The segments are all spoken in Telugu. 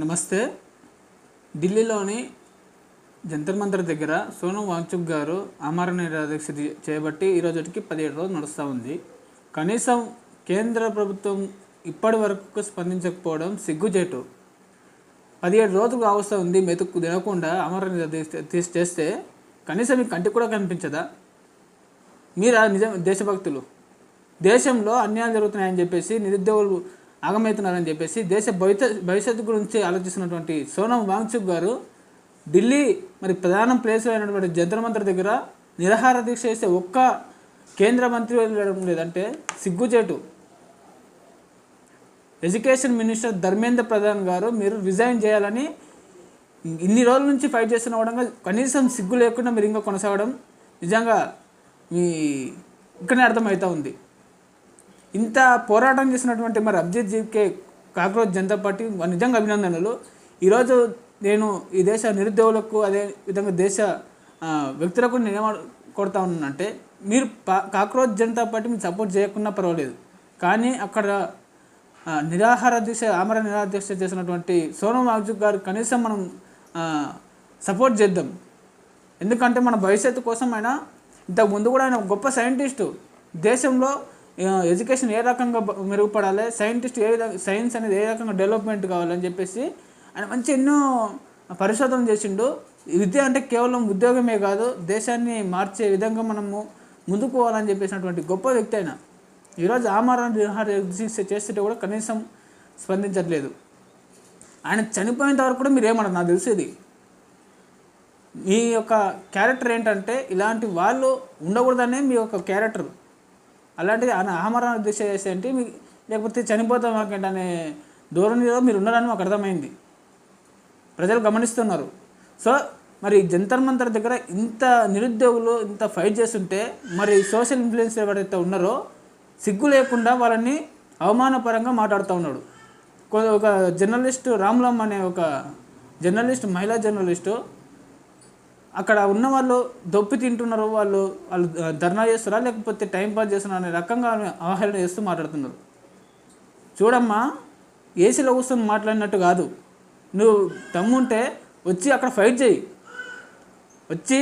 నమస్తే. ఢిల్లీలోని జంతర్ మంతర్ దగ్గర సోనం వాంగ్చుక్ గారు ఆమరణ నిరాదీక్ష చేయబట్టి ఈరోజుకి 17 రోజులు నడుస్తూ ఉంది. కనీసం కేంద్ర ప్రభుత్వం ఇప్పటి వరకు స్పందించకపోవడం సిగ్గుచేటు. 17 రోజులు కావస్తూ ఉంది. మెతుక్కు తినకుండా ఆమరణ నిరాదీక్ష చేస్తే కనీసం మీ కంటికి కూడా కనిపించదా? మీరా నిజం దేశభక్తులు? దేశంలో అన్యాయం జరుగుతున్నాయని చెప్పేసి, నిరుద్యోగులు ఆగమవుతున్నారని చెప్పేసి దేశ భవిష్యత్తు గురించి ఆలోచిస్తున్నటువంటి సోనం వాంగ్చుక్ గారు ఢిల్లీ ప్రధాన ప్లేస్లో అయినటువంటి జంతర్ మంతర్ దగ్గర నిరాహార దీక్ష చేస్తే ఒక్క కేంద్ర మంత్రి వెళ్ళడం లేదంటే సిగ్గుచేటు. ఎడ్యుకేషన్ మినిస్టర్ ధర్మేంద్ర ప్రధాన్ గారు మీరు రిజైన్ చేయాలని ఇన్ని రోజుల నుంచి ఫైట్ చేస్తున్న కూడా కనీసం సిగ్గు లేకుండా మీరు ఇంకా కొనసాగడం నిజంగా మీ ఇక్కడనే అర్థమవుతూ ఉంది. ఇంత పోరాటం చేసినటువంటి అభిజిత్ జీకే కాక్రోచ్ జనతా పార్టీ నిజంగా అభినందనలు. ఈరోజు నేను ఈ దేశ నిరుద్యోగులకు అదే విధంగా దేశ వ్యక్తులకు నేను కొడతా ఉన్నానంటే, మీరు కాక్రోచ్ జనతా పార్టీ మీరు సపోర్ట్ చేయకుండా పర్వాలేదు, కానీ అక్కడ ఆమరణ నిరాహార దీక్ష చేసినటువంటి సోనం వాంగ్చుక్ గారు కనీసం మనం సపోర్ట్ చేద్దాం. ఎందుకంటే మన భవిష్యత్తు కోసం ఆయన ఇంతకు ముందు కూడా ఆయన గొప్ప సైంటిస్టు. దేశంలో ఎడ్యుకేషన్ ఏ రకంగా మెరుగుపడాలి, సైన్స్ అనేది ఏ రకంగా డెవలప్మెంట్ కావాలని చెప్పేసి ఆయన మంచి ఎన్నో పరిశోధన చేసిండు. విద్య అంటే కేవలం ఉద్యోగమే కాదు, దేశాన్ని మార్చే విధంగా మనము ముందుకు పోవాలని చెప్పేసినటువంటి గొప్ప వ్యక్తి అయినా ఈరోజు ఆమరణ నిరాహార దీక్ష చేస్తుంటే కూడా కనీసం స్పందించట్లేదు. ఆయన చనిపోయేంత వరకు కూడా మీరు ఏమన్నారు నాకు తెలిసేది. మీ యొక్క క్యారెక్టర్ ఏంటంటే ఇలాంటి వాళ్ళు ఉండకూడదనే మీ యొక్క క్యారెక్టర్. అలాంటిది ఆయన ఆమరణ దీక్ష చేస్తే ఏంటి, లేకపోతే చనిపోతాం మాకేంటనే ధోరణిలో మీరు ఉన్నారని మాకు అర్థమైంది. ప్రజలు గమనిస్తున్నారు. సో జంతర్ మంతర్ దగ్గర ఇంత నిరుద్యోగులు ఇంత ఫైట్ చేస్తుంటే సోషల్ ఇన్ఫ్లుయెన్స్ ఎవరైతే ఉన్నారో సిగ్గు లేకుండా వాళ్ళని అవమానపరంగా మాట్లాడుతూ ఉన్నాడు. ఒక జర్నలిస్ట్ రామ్లమ్ అనే ఒక జర్నలిస్ట్, మహిళా జర్నలిస్టు, అక్కడ ఉన్న వాళ్ళు దొప్పి తింటున్నారు, వాళ్ళు ధర్నా చేస్తారా లేకపోతే టైంపాస్ చేస్తున్నారు అనే రకంగా అవహేళన చేస్తూ మాట్లాడుతున్నారు. చూడమ్మా, ఏసీలో కూర్చొని మాట్లాడినట్టు కాదు. నువ్వు దమ్ముంటే వచ్చి అక్కడ ఫైట్ చేయి, వచ్చి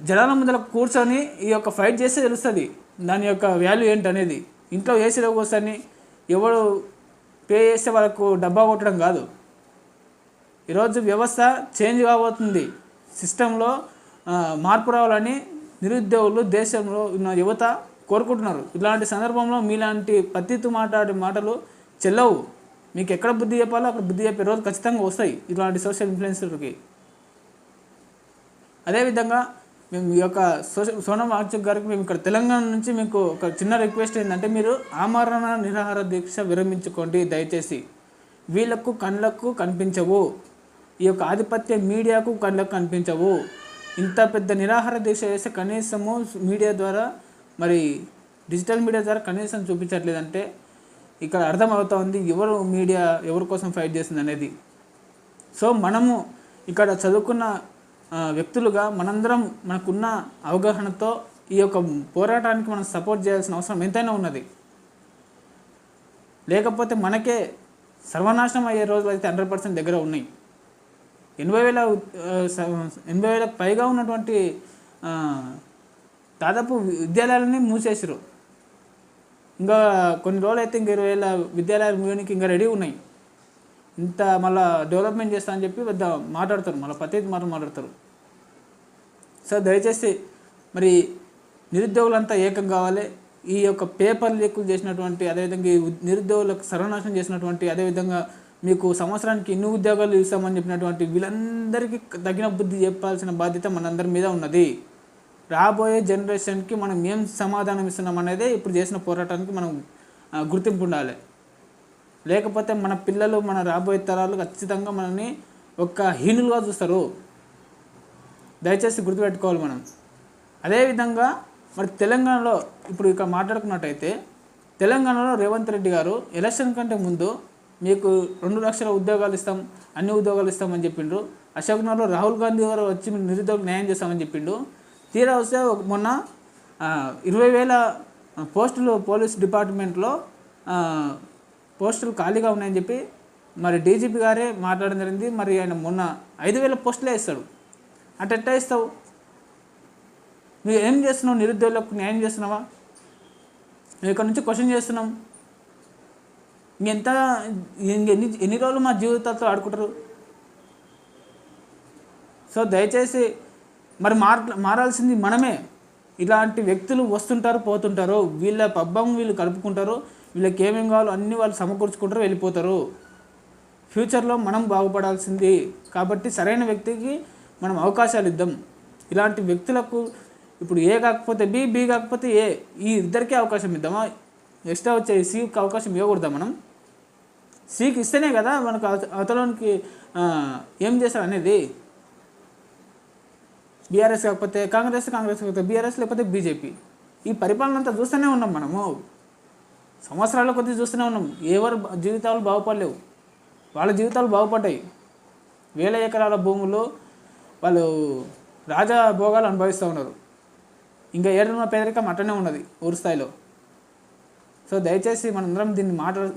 జనాల ముందర కూర్చొని ఈ యొక్క ఫైట్ చేస్తే తెలుస్తుంది దాని యొక్క వాల్యూ ఏంటనేది. ఇంట్లో ఏసీలో కూర్చొని ఎవరు పే చేస్తే వాళ్ళకు డబ్బా కొట్టడం కాదు. ఈరోజు వ్యవస్థ చేంజ్ కాబోతుంది, సిస్టంలో మార్పు రావాలని నిరుద్యోగులు దేశంలో ఉన్న యువత కోరుకుంటున్నారు. ఇలాంటి సందర్భంలో మీలాంటి పత్తితో మాట్లాడే మాటలు చెల్లవు. మీకు ఎక్కడ బుద్ధి చెప్పాలో అక్కడ బుద్ధి చెప్పే రోజు ఖచ్చితంగా వస్తాయి ఇలాంటి సోషల్ ఇన్ఫ్లుయెన్సర్కి. అదేవిధంగా మేము ఈ యొక్క సోనం వాంగ్చుక్ గారికి మేము ఇక్కడ తెలంగాణ నుంచి మీకు ఒక చిన్న రిక్వెస్ట్ ఏంటంటే, మీరు ఆమరణ నిరాహార దీక్ష విరమించుకోండి దయచేసి. వీళ్ళకు కళ్ళకు కనిపించవు, ఈ యొక్క ఆధిపత్య మీడియాకు కళ్ళకు కనిపించవు. ఇంత పెద్ద నిరాహార దీక్ష చేస్తే కనీసము మీడియా ద్వారా డిజిటల్ మీడియా ద్వారా కనీసం చూపించట్లేదంటే ఇక్కడ అర్థమవుతూ ఉంది ఎవరు మీడియా ఎవరి కోసం ఫైట్ చేస్తుంది అనేది. సో మనము ఇక్కడ చదువుకున్న వ్యక్తులుగా మనందరం మనకున్న అవగాహనతో ఈ యొక్క పోరాటానికి మనం సపోర్ట్ చేయాల్సిన అవసరం ఎంతైనా ఉన్నది. లేకపోతే మనకే సర్వనాశనం అయ్యే రోజులు అయితే 100% దగ్గర ఉన్నాయి. 80,000 పైగా ఉన్నటువంటి దాదాపు విద్యాలయాలని మూసేసారు. ఇంకా కొన్ని రోజులు అయితే ఇంకా 20,000 విద్యాలయాలు మూయడానికి ఇంకా రెడీ ఉన్నాయి. ఇంత మళ్ళీ డెవలప్మెంట్ చేస్తా అని చెప్పి పెద్ద మాట్లాడతారు, మళ్ళీ ప్రతి మాట్లాడతారు. సో దయచేసి నిరుద్యోగులంతా ఏకం కావాలి. ఈ యొక్క పేపర్ లీకులు చేసినటువంటి, అదేవిధంగా ఈ నిరుద్యోగులకు సర్వనాశనం చేసినటువంటి, అదేవిధంగా మీకు సంవత్సరానికి ఇన్ని ఉద్యోగాలు ఇస్తామని చెప్పినటువంటి వీళ్ళందరికీ తగిన బుద్ధి చెప్పాల్సిన బాధ్యత మనందరి మీద ఉన్నది. రాబోయే జనరేషన్కి మనం ఏం సమాధానం ఇస్తున్నాం అనేది ఇప్పుడు చేసిన పోరాటానికి మనం గుర్తింపు ఉండాలి. లేకపోతే మన పిల్లలు, మన రాబోయే తరాలు ఖచ్చితంగా మనల్ని ఒక హీనులుగా చూస్తారు. దయచేసి గుర్తుపెట్టుకోవాలి మనం. అదేవిధంగా తెలంగాణలో ఇప్పుడు ఇక్కడ మాట్లాడుకున్నట్టయితే, తెలంగాణలో రేవంత్ రెడ్డి గారు ఎలక్షన్ కంటే ముందు మీకు 2 లక్షల ఉద్యోగాలు ఇస్తాం, అన్ని ఉద్యోగాలు ఇస్తామని చెప్పిండ్రు. అశోక్నగర్లో రాహుల్ గాంధీ గారు వచ్చి నిరుద్యోగులకు న్యాయం చేస్తామని చెప్పిండు. తీరా వస్తే మొన్న 20,000 పోస్టులు పోలీస్ డిపార్ట్మెంట్లో పోస్టులు ఖాళీగా ఉన్నాయని చెప్పి మరి డీజీపీ గారే మాట్లాడడం జరిగింది. మరి ఆయన మొన్న 5,000 పోస్టులే ఇస్తాడు. అటు ఎట్టా ఇస్తావు? నువ్వు ఏం చేస్తున్నావు? నిరుద్యోగులకు న్యాయం చేస్తున్నావా? మేము ఇక్కడ నుంచి క్వశ్చన్ చేస్తున్నాం. ఎన్ని రోజులు మా జీవితాలతో ఆడుకుంటారు? సో దయచేసి మరి మారాల్సింది మనమే. ఇలాంటి వ్యక్తులు వస్తుంటారు, పోతుంటారు. వీళ్ళ పబ్బం వీళ్ళు కలుపుకుంటారు. వీళ్ళకి ఏమేమి కావాలో అన్నీ వాళ్ళు సమకూర్చుకుంటారు, వెళ్ళిపోతారు. ఫ్యూచర్లో మనం బాగుపడాల్సింది కాబట్టి సరైన వ్యక్తికి మనం అవకాశాలు ఇద్దాం. ఇలాంటి వ్యక్తులకు ఇప్పుడు ఏ కాకపోతే బి, బి కాకపోతే ఏ, ఈ ఇద్దరికీ అవకాశం ఇద్దామా? ఎక్స్ట్రా వచ్చే సికి అవకాశం ఇవ్వకూడదా? మనం సికి ఇస్తేనే కదా మనకు అవతలోనికి ఏం చేస్తారు అనేది. బీఆర్ఎస్ కాకపోతే కాంగ్రెస్, కాంగ్రెస్ కాకపోతే బీఆర్ఎస్, లేకపోతే బీజేపీ. ఈ పరిపాలన అంతా చూస్తూనే ఉన్నాం మనము. సంవత్సరాల కొద్దీ చూస్తూనే ఉన్నాం. ఎవరు జీవితాలు బాగుపడలేవు, వాళ్ళ జీవితాలు బాగుపడ్డాయి. 1000 ఎకరాల భూములు వాళ్ళు రాజభోగాలు అనుభవిస్తూ ఉన్నారు. ఇంకా ఏడున్న పేదరికం అట్టనే ఉన్నది ఊరు స్థాయిలో. సో దయచేసి మనందరం దీన్ని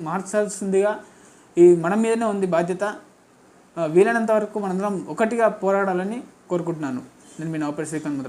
మార్చాల్సిందిగా మన మీదనే ఉంది బాధ్యత. వీలైనంత వరకు మనందరం ఒకటిగా పోరాడాలని కోరుకుంటున్నాను. నేను మీ నవపేట శ్రీకాంత్ ముద్రాజ్.